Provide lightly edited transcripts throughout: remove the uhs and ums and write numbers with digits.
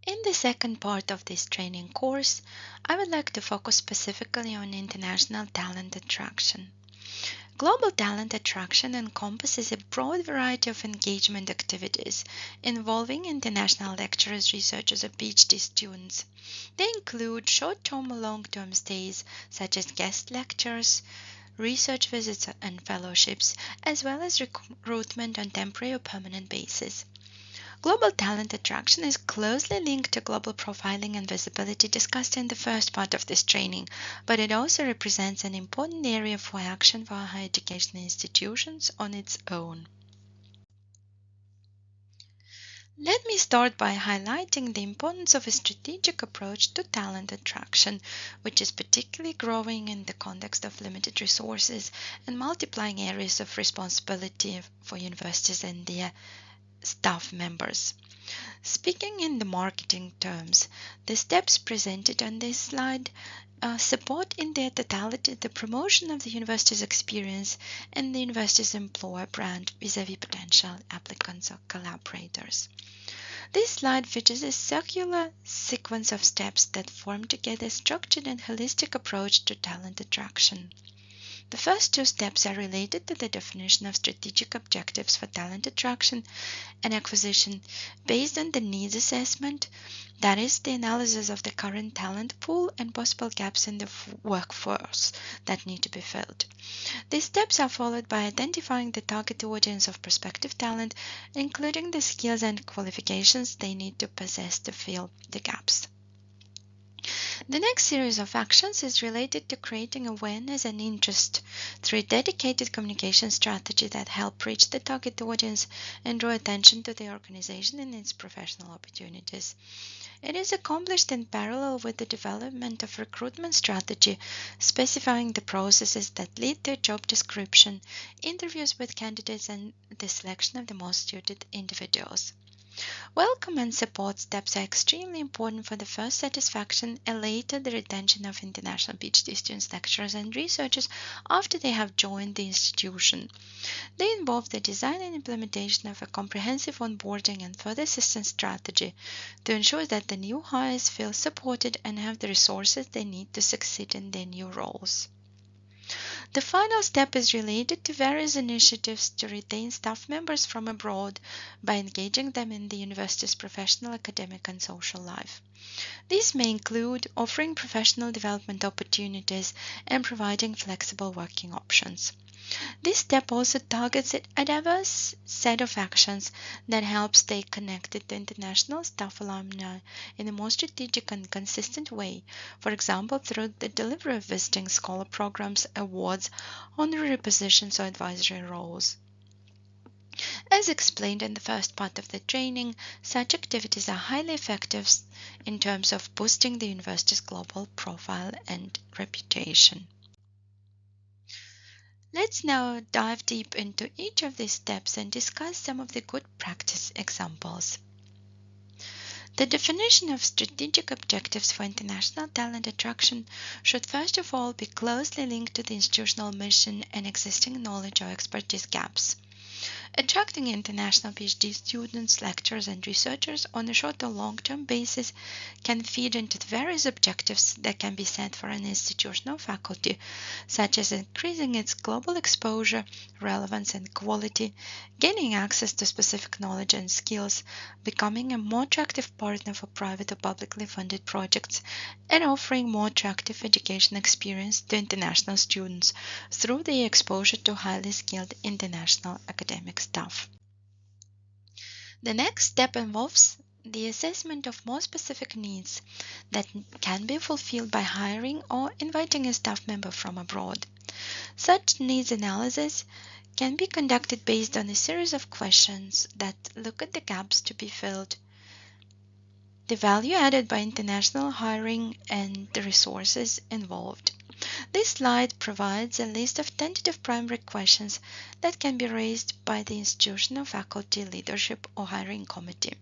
In the second part of this training course, I would like to focus specifically on international talent attraction. Global talent attraction encompasses a broad variety of engagement activities involving international lecturers, researchers, and PhD students. They include short-term or long-term stays, such as guest lectures, research visits and fellowships, as well as recruitment on temporary or permanent basis. Global talent attraction is closely linked to global profiling and visibility discussed in the first part of this training, but it also represents an important area for action for higher education institutions on its own. Let me start by highlighting the importance of a strategic approach to talent attraction, which is particularly growing in the context of limited resources and multiplying areas of responsibility for universities and their staff members. Speaking in the marketing terms, the steps presented on this slide support in their totality the promotion of the university's experience and the university's employer brand vis-à-vis potential applicants or collaborators. This slide features a circular sequence of steps that form together a structured and holistic approach to talent attraction. The first two steps are related to the definition of strategic objectives for talent attraction and acquisition based on the needs assessment, that is, the analysis of the current talent pool and possible gaps in the workforce that need to be filled. These steps are followed by identifying the target audience of prospective talent, including the skills and qualifications they need to possess to fill the gaps. The next series of actions is related to creating awareness and interest through a dedicated communication strategy that help reach the target audience and draw attention to the organization and its professional opportunities. It is accomplished in parallel with the development of recruitment strategy, specifying the processes that lead to a job description, interviews with candidates, and the selection of the most suited individuals. Welcome and support steps are extremely important for the first satisfaction and later the retention of international PhD students, lecturers, and researchers after they have joined the institution. They involve the design and implementation of a comprehensive onboarding and further assistance strategy to ensure that the new hires feel supported and have the resources they need to succeed in their new roles. The final step is related to various initiatives to retain staff members from abroad by engaging them in the university's professional, academic, and social life. These may include offering professional development opportunities and providing flexible working options. This step also targets a diverse set of actions that help stay connected to international staff alumni in a more strategic and consistent way, for example, through the delivery of visiting scholar programs, awards, honorary positions, or advisory roles. As explained in the first part of the training, such activities are highly effective in terms of boosting the university's global profile and reputation. Let's now dive deep into each of these steps and discuss some of the good practice examples. The definition of strategic objectives for international talent attraction should first of all be closely linked to the institutional mission and existing knowledge or expertise gaps. Attracting international PhD students, lecturers, and researchers on a short or long-term basis can feed into the various objectives that can be set for an institutional faculty, such as increasing its global exposure, relevance, and quality, gaining access to specific knowledge and skills, becoming a more attractive partner for private or publicly funded projects, and offering more attractive education experience to international students through the exposure to highly skilled international academic staff. The next step involves the assessment of more specific needs that can be fulfilled by hiring or inviting a staff member from abroad. Such needs analysis can be conducted based on a series of questions that look at the gaps to be filled, the value added by international hiring, and the resources involved. This slide provides a list of tentative primary questions that can be raised by the institutional faculty, leadership, or hiring committee.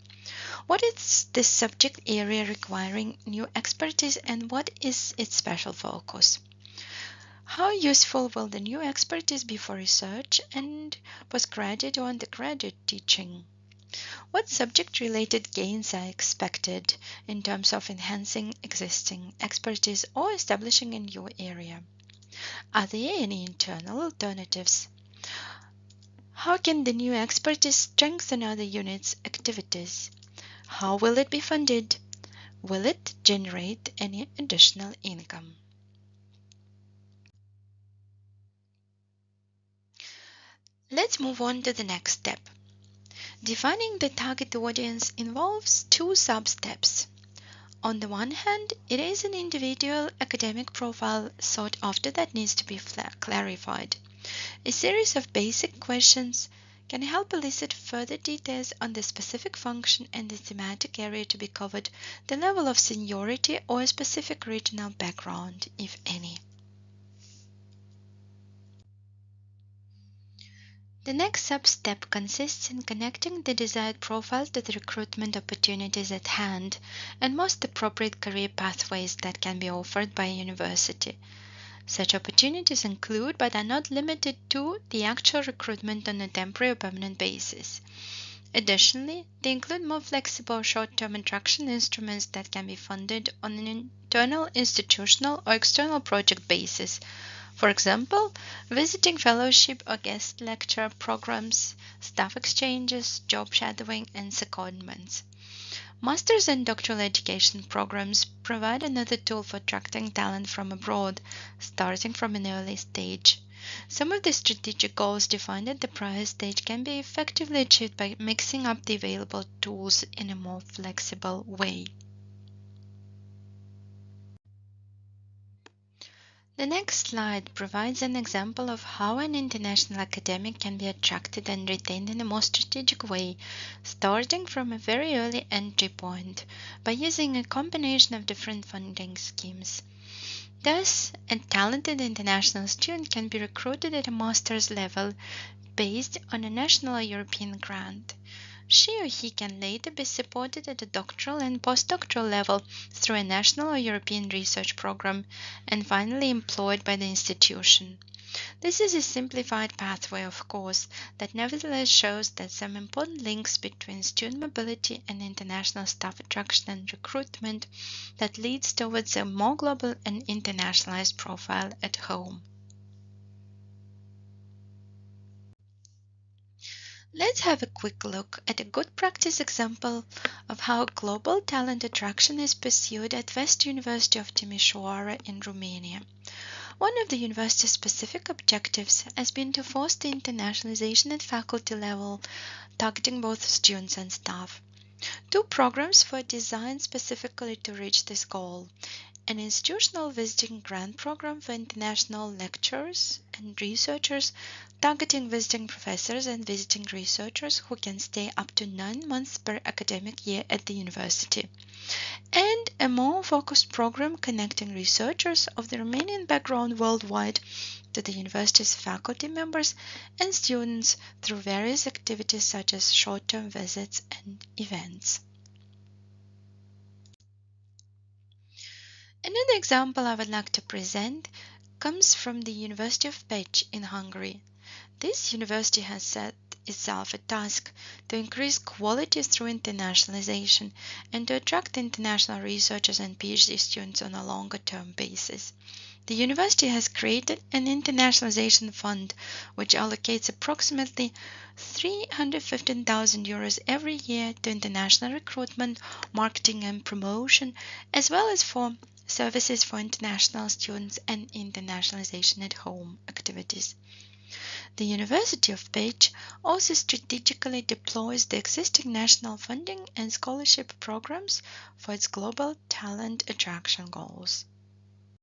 What is this subject area requiring new expertise and what is its special focus? How useful will the new expertise be for research and postgraduate or undergraduate teaching? What subject-related gains are expected in terms of enhancing existing expertise or establishing a new area? Are there any internal alternatives? How can the new expertise strengthen other units' activities? How will it be funded? Will it generate any additional income? Let's move on to the next step. Defining the target audience involves two sub-steps. On the one hand, it is an individual academic profile sought after that needs to be clarified. A series of basic questions can help elicit further details on the specific function and the thematic area to be covered, the level of seniority, or a specific regional background, if any. The next sub-step consists in connecting the desired profile to the recruitment opportunities at hand and most appropriate career pathways that can be offered by a university. Such opportunities include, but are not limited to, the actual recruitment on a temporary or permanent basis. Additionally, they include more flexible short-term attraction instruments that can be funded on an internal, institutional, or external project basis. For example, visiting fellowship or guest lecture programs, staff exchanges, job shadowing, and secondments. Master's and doctoral education programs provide another tool for attracting talent from abroad, starting from an early stage. Some of the strategic goals defined at the prior stage can be effectively achieved by mixing up the available tools in a more flexible way. The next slide provides an example of how an international academic can be attracted and retained in a more strategic way, starting from a very early entry point by using a combination of different funding schemes. Thus, a talented international student can be recruited at a master's level based on a national or European grant. She or he can later be supported at a doctoral and postdoctoral level through a national or European research program, and finally employed by the institution. This is a simplified pathway, of course, that nevertheless shows that some important links between student mobility and international staff attraction and recruitment that leads towards a more global and internationalized profile at home. Let's have a quick look at a good practice example of how global talent attraction is pursued at West University of Timișoara in Romania. One of the university's specific objectives has been to foster internationalization at faculty level, targeting both students and staff. Two programs were designed specifically to reach this goal: an institutional visiting grant program for international lecturers and researchers, targeting visiting professors and visiting researchers who can stay up to 9 months per academic year at the university, and a more focused program connecting researchers of the Romanian background worldwide to the university's faculty members and students through various activities such as short-term visits and events. Another example I would like to present comes from the University of Pécs in Hungary. This university has set itself a task to increase quality through internationalization and to attract international researchers and PhD students on a longer-term basis. The university has created an internationalization fund which allocates approximately 315,000 euros every year to international recruitment, marketing and promotion, as well as for services for international students and internationalization at home activities. The University of Pécs also strategically deploys the existing national funding and scholarship programs for its global talent attraction goals.